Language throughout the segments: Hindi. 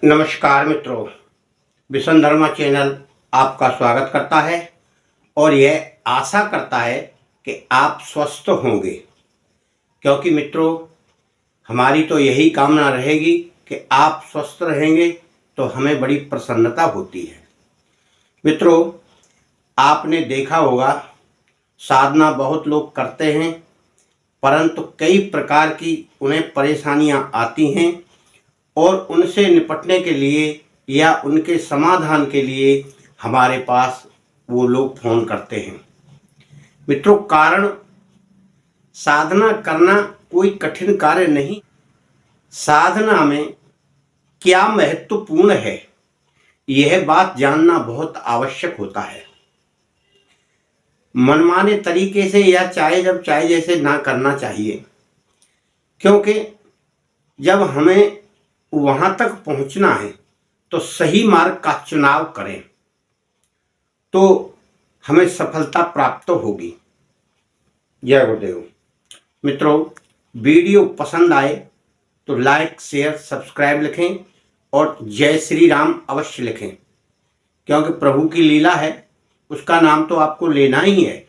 नमस्कार मित्रों, विश्वधर्मा चैनल आपका स्वागत करता है और यह आशा करता है कि आप स्वस्थ होंगे, क्योंकि मित्रों हमारी तो यही कामना रहेगी कि आप स्वस्थ रहेंगे तो हमें बड़ी प्रसन्नता होती है। मित्रों, आपने देखा होगा साधना बहुत लोग करते हैं, परंतु कई प्रकार की उन्हें परेशानियां आती हैं और उनसे निपटने के लिए या उनके समाधान के लिए हमारे पास वो लोग फोन करते हैं। मित्रों, कारण साधना करना कोई कठिन कार्य नहीं। साधना में क्या महत्वपूर्ण है, यह बात जानना बहुत आवश्यक होता है। मनमाने तरीके से या चाहे जैसे ना करना चाहिए, क्योंकि जब हमें वहां तक पहुंचना है तो सही मार्ग का चुनाव करें तो हमें सफलता प्राप्त होगी। जय गुरुदेव। मित्रों, वीडियो पसंद आए तो लाइक, शेयर, सब्सक्राइब लिखें और जय श्री राम अवश्य लिखें, क्योंकि प्रभु की लीला है, उसका नाम तो आपको लेना ही है,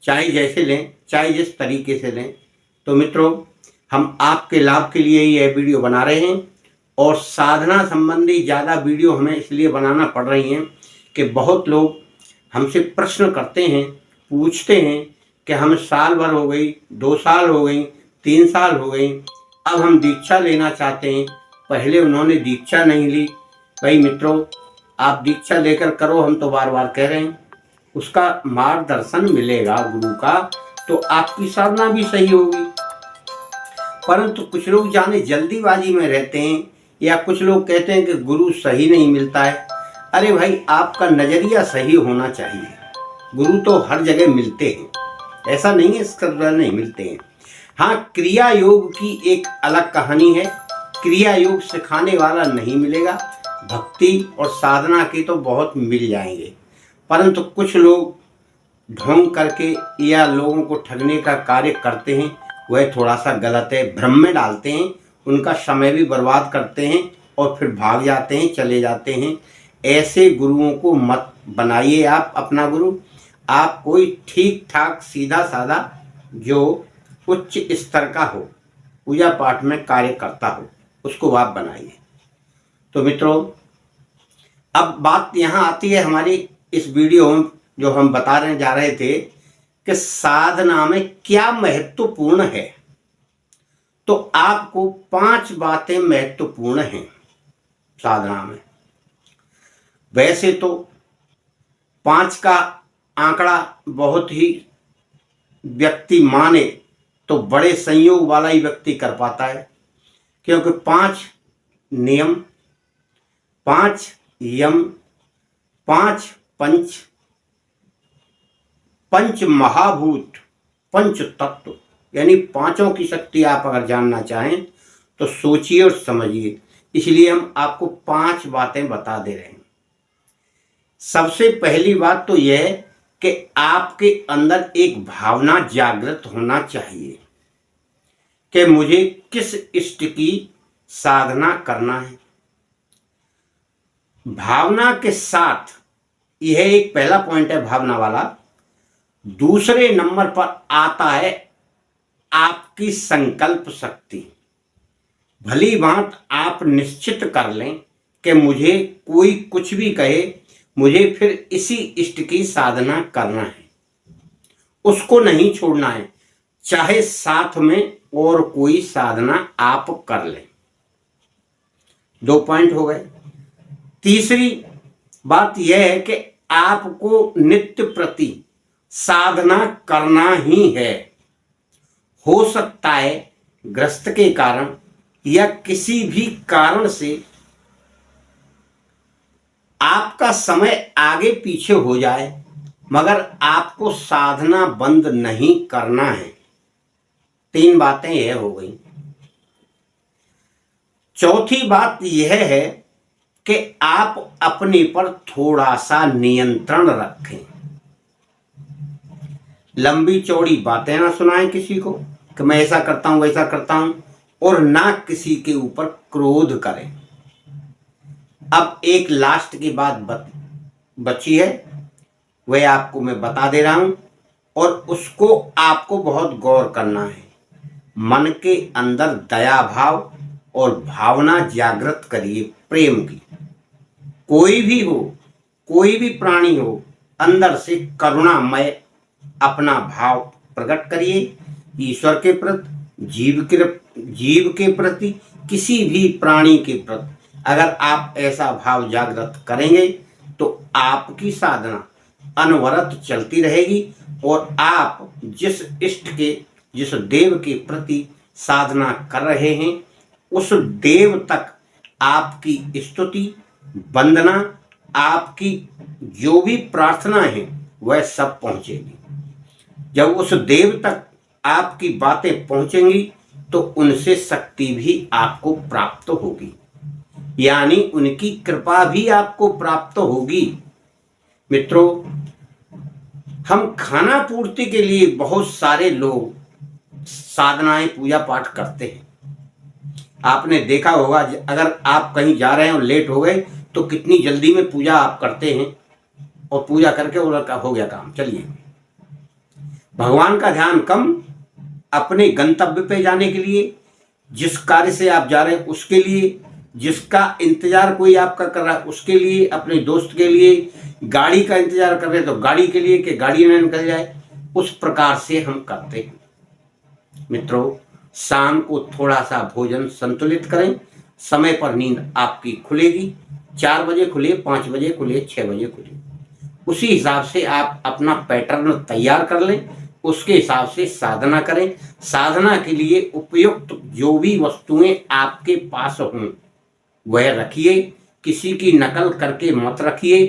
चाहे जैसे लें, चाहे जिस तरीके से लें। तो मित्रों, हम आपके लाभ के लिए ही यह वीडियो बना रहे हैं और साधना संबंधी ज़्यादा वीडियो हमें इसलिए बनाना पड़ रही हैं कि बहुत लोग हमसे प्रश्न करते हैं, पूछते हैं कि हमें साल भर हो गई, 2 साल हो गई, 3 साल हो गई, अब हम दीक्षा लेना चाहते हैं, पहले उन्होंने दीक्षा नहीं ली। भाई मित्रों, आप दीक्षा लेकर करो, हम तो बार बार कह रहे हैं, उसका मार्गदर्शन मिलेगा गुरु का, तो आपकी साधना भी सही होगी। परंतु कुछ लोग जाने जल्दीबाजी में रहते हैं या कुछ लोग कहते हैं कि गुरु सही नहीं मिलता है। अरे भाई, आपका नज़रिया सही होना चाहिए। गुरु तो हर जगह मिलते हैं, ऐसा नहीं है इसका नहीं मिलते हैं। हाँ, क्रिया योग की एक अलग कहानी है। क्रिया योग सिखाने वाला नहीं मिलेगा, भक्ति और साधना के तो बहुत मिल जाएंगे, परंतु कुछ लोग ढोंग करके या लोगों को ठगने का कार्य करते हैं, वह थोड़ा सा गलत है। भ्रम में डालते हैं, उनका समय भी बर्बाद करते हैं और फिर भाग जाते हैं, चले जाते हैं। ऐसे गुरुओं को मत बनाइए आप अपना गुरु। आप कोई ठीक ठाक सीधा साधा जो उच्च स्तर का हो, पूजा पाठ में कार्य करता हो, उसको आप बनाइए। तो मित्रों, अब बात यहाँ आती है हमारी इस वीडियो में जो हम बताने जा रहे थे कि साधना में क्या महत्वपूर्ण है। तो आपको 5 बातें महत्वपूर्ण हैं साधना में। वैसे तो 5 का आंकड़ा बहुत ही व्यक्ति माने तो बड़े संयोग वाला ही व्यक्ति कर पाता है, क्योंकि 5 नियम, 5 यम, 5 पंच महाभूत, पंच तत्व, यानी 5 की शक्ति आप अगर जानना चाहें तो सोचिए और समझिए। इसलिए हम आपको 5 बातें बता दे रहे हैं। सबसे पहली बात तो यह है कि आपके अंदर एक भावना जागृत होना चाहिए कि मुझे किस इष्ट की साधना करना है। भावना के साथ, यह एक पहला पॉइंट है भावना वाला। दूसरे नंबर पर आता है आपकी संकल्प शक्ति। भली बात आप निश्चित कर लें कि मुझे कोई कुछ भी कहे, मुझे फिर इसी इष्ट की साधना करना है, उसको नहीं छोड़ना है, चाहे साथ में और कोई साधना आप कर लें। 2 पॉइंट हो गए। तीसरी बात यह है कि आपको नित्य प्रति साधना करना ही है। हो सकता है ग्रस्त के कारण या किसी भी कारण से आपका समय आगे पीछे हो जाए, मगर आपको साधना बंद नहीं करना है। 3 बातें यह हो गई। चौथी बात यह है कि आप अपने पर थोड़ा सा नियंत्रण रखें। लंबी चौड़ी बातें ना सुनाएं किसी को कि मैं ऐसा करता हूं, वैसा करता हूं, और ना किसी के ऊपर क्रोध करें। अब एक लास्ट की बात बची है, वह आपको मैं बता दे रहा हूं, और उसको आपको बहुत गौर करना है। मन के अंदर दया भाव और भावना जागृत करिए, प्रेम की। कोई भी हो, कोई भी प्राणी हो, अंदर से करुणामय अपना भाव प्रकट करिए, ईश्वर के प्रति, जीव के प्रति, किसी भी प्राणी के प्रति। अगर आप ऐसा भाव जागृत करेंगे तो आपकी साधना अनवरत चलती रहेगी, और आप जिस इष्ट के, जिस देव के प्रति साधना कर रहे हैं, उस देव तक आपकी स्तुति, वंदना, आपकी जो भी प्रार्थना है वह सब पहुंचेगी। जब उस देव तक आपकी बातें पहुंचेंगी तो उनसे शक्ति भी आपको प्राप्त होगी, यानी उनकी कृपा भी आपको प्राप्त होगी। मित्रों, हम खाना पूर्ति के लिए बहुत सारे लोग साधनाएं, पूजा पाठ करते हैं। आपने देखा होगा, अगर आप कहीं जा रहे हैं और लेट हो गए तो कितनी जल्दी में पूजा आप करते हैं, और पूजा करके हो गया काम, चलिए। भगवान का ध्यान कम, अपने गंतव्य पे जाने के लिए, जिस कार्य से आप जा रहे हैं उसके लिए, जिसका इंतजार कोई आपका कर रहा है उसके लिए, अपने दोस्त के लिए, गाड़ी का इंतजार कर रहे हैं तो गाड़ी के लिए कि गाड़ी न निकल जाए, उस प्रकार से हम करते हैं। मित्रों, शाम को थोड़ा सा भोजन संतुलित करें, समय पर नींद आपकी खुलेगी। 4 बजे खुले, 5 बजे खुले, 6 बजे खुले, उसी हिसाब से आप अपना पैटर्न तैयार कर लें, उसके हिसाब से साधना करें। साधना के लिए उपयुक्त जो भी वस्तुएं आपके पास हों वह रखिए, किसी की नकल करके मत रखिए।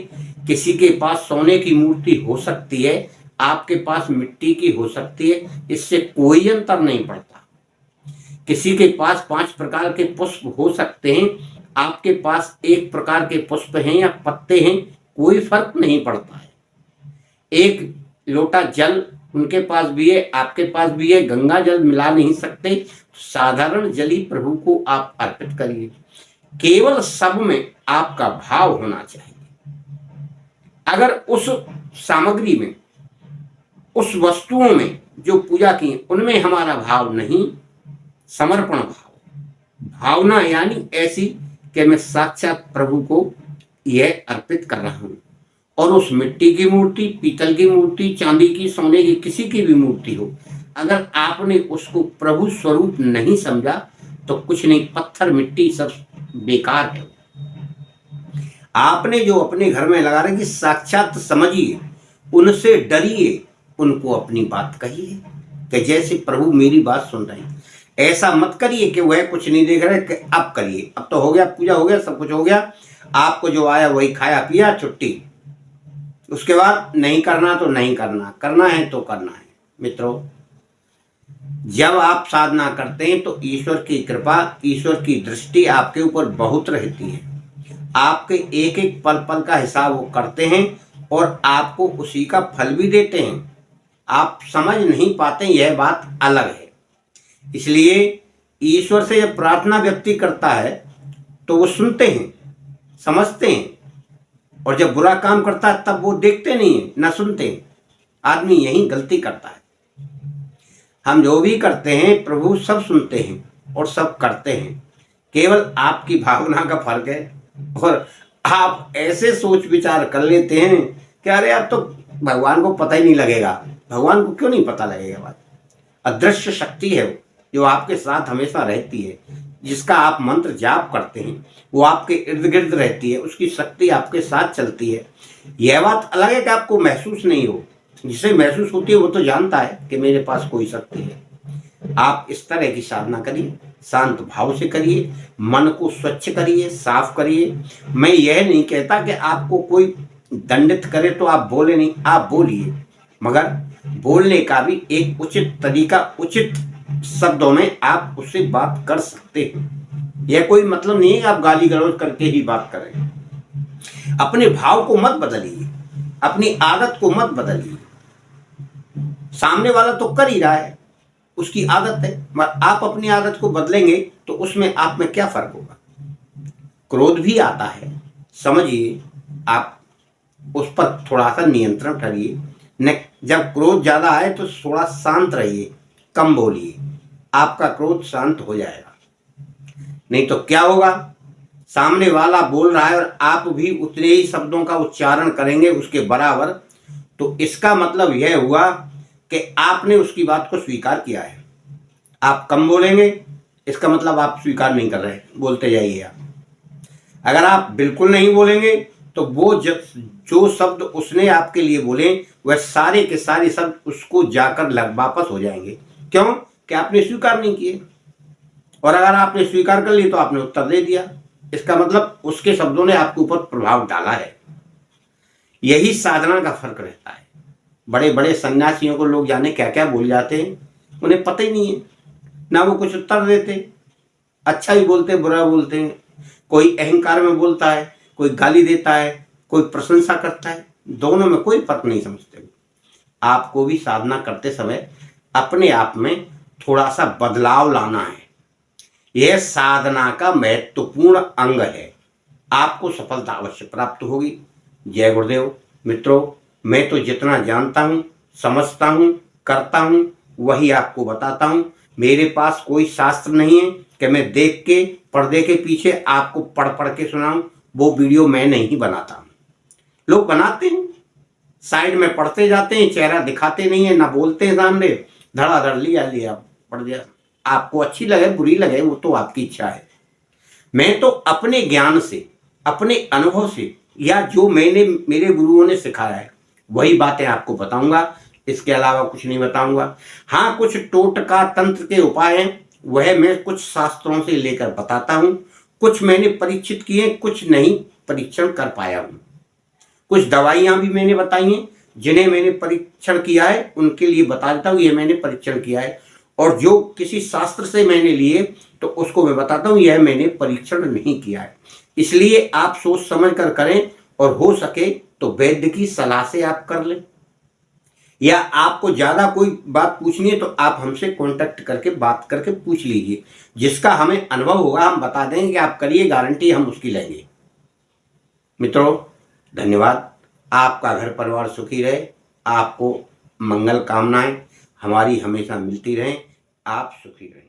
किसी के पास सोने की मूर्ति हो सकती है, आपके पास मिट्टी की हो सकती है, इससे कोई अंतर नहीं पड़ता। किसी के पास 5 प्रकार के पुष्प हो सकते हैं, आपके पास 1 प्रकार के पुष्प हैं या पत्ते हैं, कोई फर्क नहीं पड़ता है। एक लोटा जल उनके पास भी है, आपके पास भी है, गंगा जल मिला नहीं सकते, साधारण जल ही प्रभु को आप अर्पित करिए। केवल सब में आपका भाव होना चाहिए। अगर उस सामग्री में, उस वस्तुओं में जो पूजा की उनमें हमारा भाव नहीं, समर्पण भाव, भावना यानी ऐसी कि मैं साक्षात प्रभु को यह अर्पित कर रहा हूं, और उस मिट्टी की मूर्ति, पीतल की मूर्ति, चांदी की, सोने की, किसी की भी मूर्ति हो, अगर आपने उसको प्रभु स्वरूप नहीं समझा तो कुछ नहीं, पत्थर मिट्टी सब बेकार है। आपने जो अपने घर में लगा रहे कि साक्षात समझिए, उनसे डरिए, उनको अपनी बात कहिए कि जैसे प्रभु मेरी बात सुन रहे हैं। ऐसा मत करिए कि वह कुछ नहीं देख रहे कि अब करिए, अब तो हो गया, पूजा हो गया, सब कुछ हो गया, आपको जो आया वही खाया पिया, छुट्टी। उसके बाद नहीं करना तो नहीं करना, करना है तो करना है। मित्रों, जब आप साधना करते हैं तो ईश्वर की कृपा, ईश्वर की दृष्टि आपके ऊपर बहुत रहती है। आपके एक एक पल पल का हिसाब वो करते हैं और आपको उसी का फल भी देते हैं। आप समझ नहीं पाते, यह बात अलग है। इसलिए ईश्वर से जब प्रार्थना व्यक्ति करता है तो वो सुनते हैं, समझते हैं, और जब बुरा काम करता है तब वो देखते नहीं है, ना सुनते हैं। आदमी यही गलती करता है। हम जो भी करते हैं प्रभु सब सुनते हैं और सब करते हैं, केवल आपकी भावना का फर्क है। और आप ऐसे सोच विचार कर लेते हैं कि अरे अब तो भगवान को पता ही नहीं लगेगा। भगवान को क्यों नहीं पता लगेगा? बात अदृश्य शक्ति है जो आपके साथ हमेशा रहती है, जिसका आप मंत्र जाप करते हैं, वो आपके इर्द गिर्द रहती है, उसकी शक्ति आपके साथ चलती है। यह बात अलग है कि आपको महसूस नहीं हो, जिसे महसूस होती है वो तो जानता है कि मेरे पास कोई शक्ति है। आप इस तरह की साधना करिए, शांत भाव से करिए, मन को स्वच्छ करिए, साफ करिए। मैं यह नहीं कहता कि आपको कोई दंडित करे तो आप बोले नहीं, आप बोलिए, मगर बोलने का भी एक उचित तरीका, उचित शब्दों में आप उससे बात कर सकते हैं। यह कोई मतलब नहीं है कि आप गाली गलौज करके ही बात करें। अपने भाव को मत बदलिए, अपनी आदत को मत बदलिए। सामने वाला तो कर ही रहा है, उसकी आदत है, मगर आप अपनी आदत को बदलेंगे तो उसमें आप में क्या फर्क होगा? क्रोध भी आता है, समझिए, आप उस पर थोड़ा सा नियंत्रण करिए। न जब क्रोध ज़्यादा आए तो थोड़ा शांत रहिए, कम बोलिए, आपका क्रोध शांत हो जाएगा। नहीं तो क्या होगा, सामने वाला बोल रहा है और आप भी उतने ही शब्दों का उच्चारण करेंगे उसके बराबर, तो इसका मतलब यह हुआ कि आपने उसकी बात को स्वीकार किया है। आप कम बोलेंगे, इसका मतलब आप स्वीकार नहीं कर रहे, बोलते जाइए आप। अगर आप बिल्कुल नहीं बोलेंगे तो वो जो शब्द उसने आपके लिए बोले वह सारे के सारे शब्द उसको जाकर वापस हो जाएंगे। क्यों? कि आपने स्वीकार नहीं किए। और अगर आपने स्वीकार कर ली तो आपने उत्तर दे दिया, इसका मतलब उसके शब्दों ने आपके ऊपर प्रभाव डाला है। यही साधना का फर्क रहता है। बड़े बड़े सन्यासियों को लोग जाने क्या क्या बोल जाते हैं, उन्हें पता ही नहीं है, ना वो कुछ उत्तर देते, अच्छा ही बोलते बुरा बोलते हैं। कोई अहंकार में बोलता है, कोई गाली देता है, कोई प्रशंसा करता है, दोनों में कोई फर्क नहीं समझते। आपको भी साधना करते समय अपने आप में थोड़ा सा बदलाव लाना है। यह साधना का महत्वपूर्ण अंग है। आपको सफलता अवश्य प्राप्त होगी। जय गुरुदेव। मित्रों, मैं तो जितना जानता हूँ, समझता हूँ, करता हूँ, वही आपको बताता हूँ। मेरे पास कोई शास्त्र नहीं है कि मैं देख के पर्दे के पीछे आपको पढ़ पढ़ के सुनाऊं। वो वीडियो मैं नहीं बनाता हूँ, लोग बनाते हैं, साइड में पढ़ते जाते हैं, चेहरा दिखाते नहीं है, ना बोलते हैं सामने, धड़ाधड़ लिया लिया पढ़ दिया। आपको अच्छी लगे बुरी लगे वो तो आपकी इच्छा है। मैं तो अपने ज्ञान से, अपने अनुभव से, या जो मैंने मेरे गुरुओं ने सिखाया है वही बातें आपको बताऊंगा, इसके अलावा कुछ नहीं बताऊंगा। हाँ, कुछ टोटका तंत्र के उपाय हैं, वह मैं कुछ शास्त्रों से लेकर बताता हूँ। कुछ मैंने परीक्षित किए, कुछ नहीं परीक्षण कर पाया हूँ। कुछ दवाइयाँ भी मैंने बताई हैं, जिन्हें मैंने परीक्षण किया है उनके लिए बता देता हूँ, ये मैंने परीक्षण किया है। और जो किसी शास्त्र से मैंने लिए तो उसको मैं बताता हूँ, यह मैंने परीक्षण नहीं किया है। इसलिए आप सोच समझ कर करें, और हो सके तो वैद्य की सलाह से आप कर लें। या आपको ज़्यादा कोई बात पूछनी है तो आप हमसे कांटेक्ट करके बात करके पूछ लीजिए। जिसका हमें अनुभव होगा हम बता देंगे कि आप करिए, गारंटी हम उसकी लेंगे। मित्रों, धन्यवाद। आपका घर परिवार सुखी रहे, आपको मंगल कामनाएं हमारी हमेशा मिलती रहें। आप सुखी रहें।